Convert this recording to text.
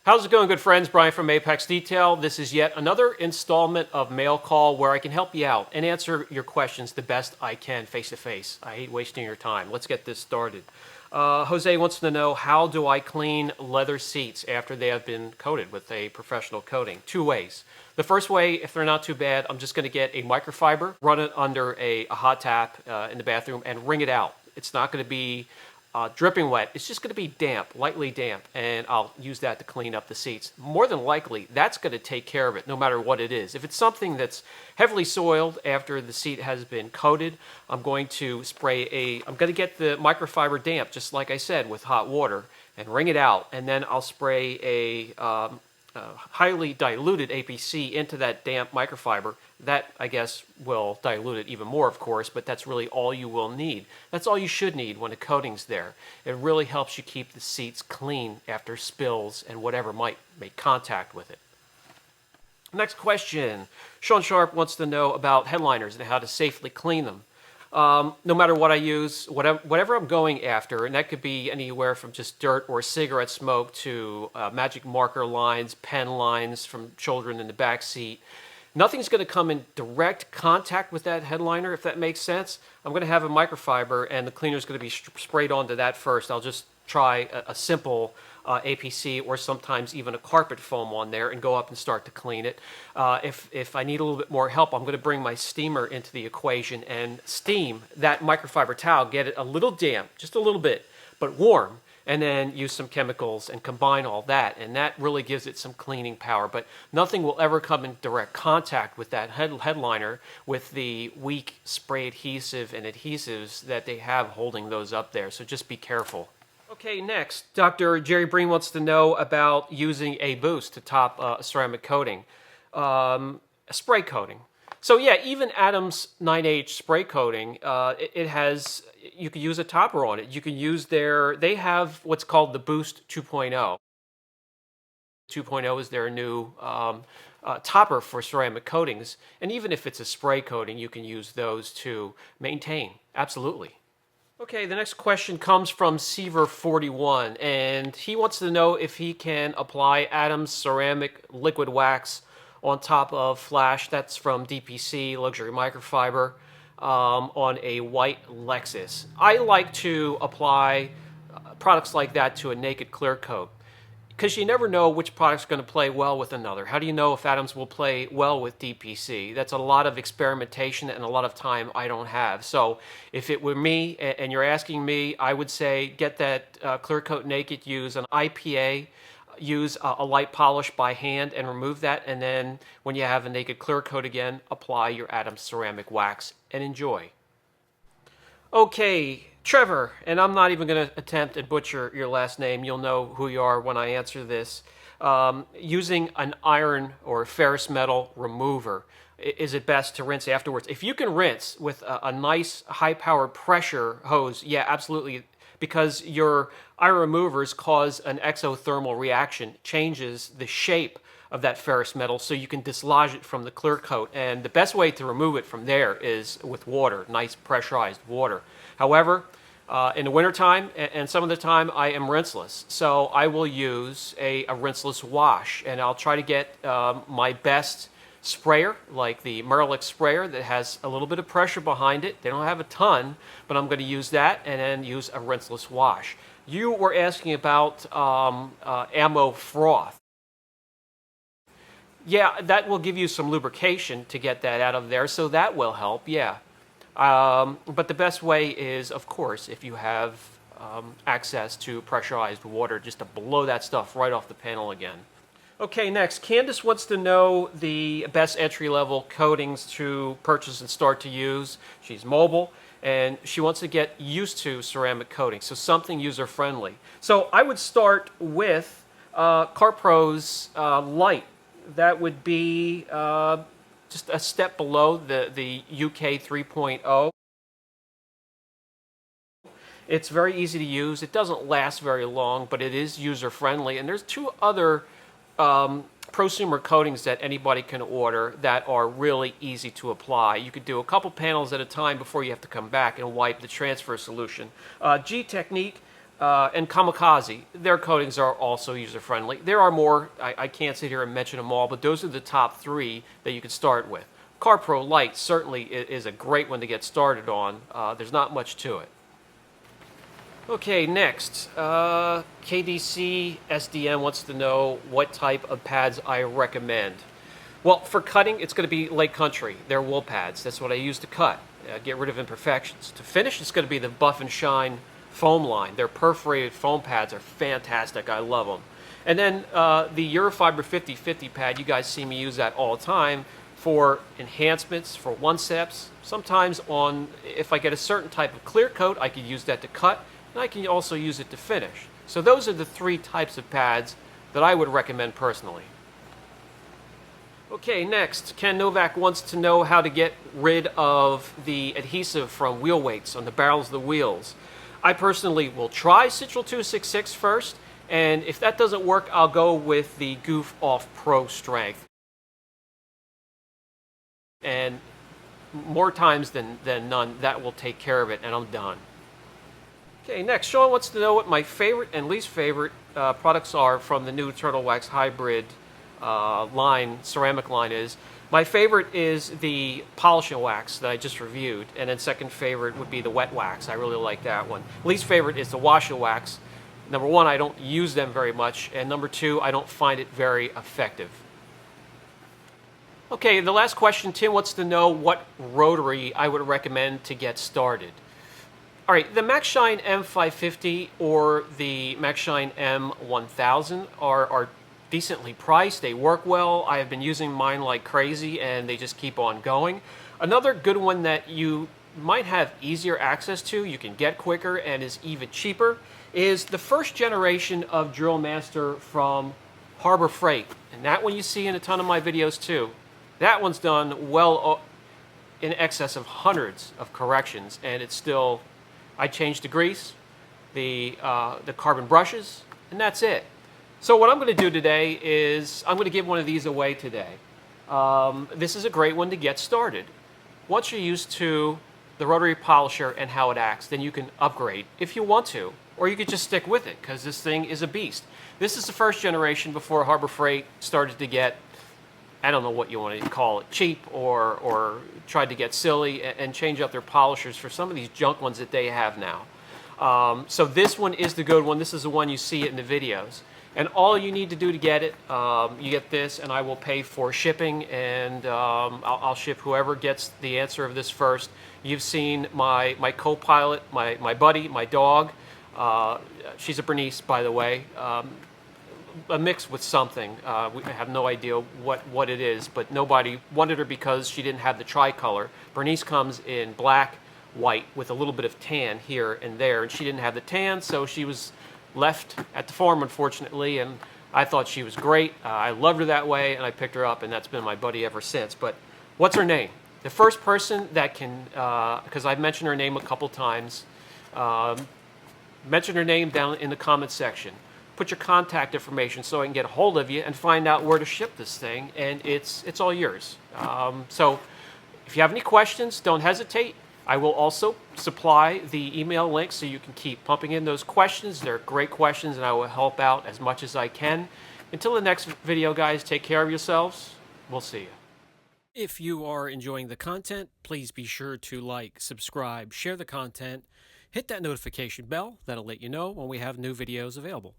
How's it going, good friends? Brian from Apex Detail. This is yet another installment of Mail Call where I can help you out and answer your questions the best I can face to face. I hate wasting your time. Let's get this started. Jose wants to know, how do I clean leather seats after they have been coated with a professional coating? Two ways. The first way, if they're not too bad, I'm just going to get a microfiber, run it under a hot tap in the bathroom, and wring it out. It's not going to be dripping wet. It's just going to be damp, lightly damp, and I'll use that to clean up the seats. More than likely, that's going to take care of it, no matter what it is. If it's something that's heavily soiled after the seat has been coated, I'm going to get the microfiber damp, just like I said, with hot water, and wring it out, and then I'll spray a highly diluted APC into that damp microfiber. That, I guess, will dilute it even more, of course, but that's really all you will need. That's all you should need when a coating's there. It really helps you keep the seats clean after spills and whatever might make contact with it. Next question. Sean Sharp wants to know about headliners and how to safely clean them. No matter what I use, whatever I'm going after, and that could be anywhere from just dirt or cigarette smoke to magic marker lines, pen lines from children in the back seat. Nothing's going to come in direct contact with that headliner, if that makes sense. I'm going to have a microfiber, and the cleaner is going to be sprayed onto that first. I'll just try a simple APC or sometimes even a carpet foam on there and go up and start to clean it. If I need a little bit more help, I'm going to bring my steamer into the equation and steam that microfiber towel, get it a little damp, just a little bit, but warm, and then use some chemicals and combine all that, and that really gives it some cleaning power. But nothing will ever come in direct contact with that headliner with the weak spray adhesive and adhesives that they have holding those up there, so just be careful. Okay, next, Dr. Jerry Breen wants to know about using a boost to top a ceramic coating, a spray coating. So yeah, even Adam's 9H spray coating, you can use a topper on it. You can use they have what's called the Boost 2.0. 2.0 is their new topper for ceramic coatings. And even if it's a spray coating, you can use those to maintain. Absolutely. Okay, the next question comes from Seaver41, and he wants to know if he can apply Adam's ceramic liquid wax on top of Flash, that's from DPC, Luxury Microfiber, on a white Lexus. I like to apply products like that to a naked clear coat, because you never know which product's going to play well with another. How do you know if Adams will play well with DPC? That's a lot of experimentation and a lot of time I don't have. So if it were me and you're asking me, I would say get that clear coat naked, use an IPA, use a light polish by hand and remove that, and then when you have a naked clear coat again, apply your Adams ceramic wax and enjoy. Okay, Trevor, and I'm not even going to attempt and butcher your last name. You'll know who you are when I answer this. Using an iron or ferrous metal remover, is it best to rinse afterwards? If you can rinse with a nice high-powered pressure hose, yeah, absolutely, because your iron removers cause an exothermal reaction, changes the shape of that ferrous metal so you can dislodge it from the clear coat. And the best way to remove it from there is with water, nice pressurized water. However, in the wintertime and some of the time I am rinseless, so I will use a rinseless wash, and I'll try to get my best sprayer, like the Merlix sprayer that has a little bit of pressure behind it. They don't have a ton, but I'm going to use that and then use a rinseless wash. You were asking about ammo froth. Yeah, that will give you some lubrication to get that out of there, so that will help, yeah. But the best way is, of course, if you have access to pressurized water, just to blow that stuff right off the panel again. Okay, next, Candace wants to know the best entry-level coatings to purchase and start to use. She's mobile, and she wants to get used to ceramic coating, so something user-friendly. So I would start with CarPro's Lite. That would be just a step below the UK 3.0. It's very easy to use. It doesn't last very long, but it is user-friendly. And there's two other prosumer coatings that anybody can order that are really easy to apply. You could do a couple panels at a time before you have to come back and wipe the transfer solution. Gtechniq and Kamikaze. Their coatings are also user-friendly. There are more. I can't sit here and mention them all, but those are the top three that you can start with. CarPro Lite certainly is a great one to get started on. There's not much to it. Okay, next, KDC SDM wants to know what type of pads I recommend. Well, for cutting, it's going to be Lake Country. They're wool pads. That's what I use to cut, get rid of imperfections. To finish, it's going to be the Buff and Shine foam line. Their perforated foam pads are fantastic. I love them. And then the Eurofiber 50/50 pad, you guys see me use that all the time for enhancements, for one-steps. Sometimes if I get a certain type of clear coat, I could use that to cut, and I can also use it to finish. So those are the three types of pads that I would recommend personally. Okay, next, Ken Novak wants to know how to get rid of the adhesive from wheel weights on the barrels of the wheels. I personally will try Citral 266 first, and if that doesn't work, I'll go with the Goof Off Pro Strength. And more times than none, that will take care of it, and I'm done. Okay, next, Sean wants to know what my favorite and least favorite products are from the new Turtle Wax Hybrid ceramic line is. My favorite is the polishing wax that I just reviewed, and then second favorite would be the wet wax. I really like that one. Least favorite is the washing wax. Number one, I don't use them very much, and number two, I don't find it very effective. Okay, the last question, Tim wants to know what rotary I would recommend to get started. All right, the MaxShine M550 or the MaxShine M1000 are decently priced. They work well. I have been using mine like crazy, and they just keep on going. Another good one that you might have easier access to, you can get quicker and is even cheaper, is the first generation of Drill Master from Harbor Freight. And that one you see in a ton of my videos too. That one's done well in excess of hundreds of corrections, and it's still, I changed the grease, the carbon brushes, and that's it. So what I'm going to do today is I'm going to give one of these away today. This is a great one to get started. Once you're used to the rotary polisher and how it acts, then you can upgrade if you want to, or you could just stick with it because this thing is a beast. This is the first generation before Harbor Freight started to get, I don't know what you want to call it, cheap or tried to get silly and change up their polishers for some of these junk ones that they have now. So this one is the good one. This is the one you see in the videos. And all you need to do to get it, you get this, and I will pay for shipping, and I'll ship whoever gets the answer of this first. You've seen my co-pilot, my buddy, my dog. She's a Bernice, by the way. A mix with something. We have no idea what it is, but nobody wanted her because she didn't have the tricolor. Bernice comes in black, white, with a little bit of tan here and there, and she didn't have the tan, so she was left at the farm, unfortunately, and I thought she was great. I loved her that way, and I picked her up, and that's been my buddy ever since. But what's her name? The first person that can, because I've mentioned her name a couple times, mention her name down in the comments section. Put your contact information so I can get a hold of you and find out where to ship this thing, and it's all yours. So if you have any questions, don't hesitate. I will also supply the email link so you can keep pumping in those questions. They're great questions, and I will help out as much as I can. Until the next video, guys, take care of yourselves. We'll see you. If you are enjoying the content, please be sure to like, subscribe, share the content, hit that notification bell. That'll let you know when we have new videos available.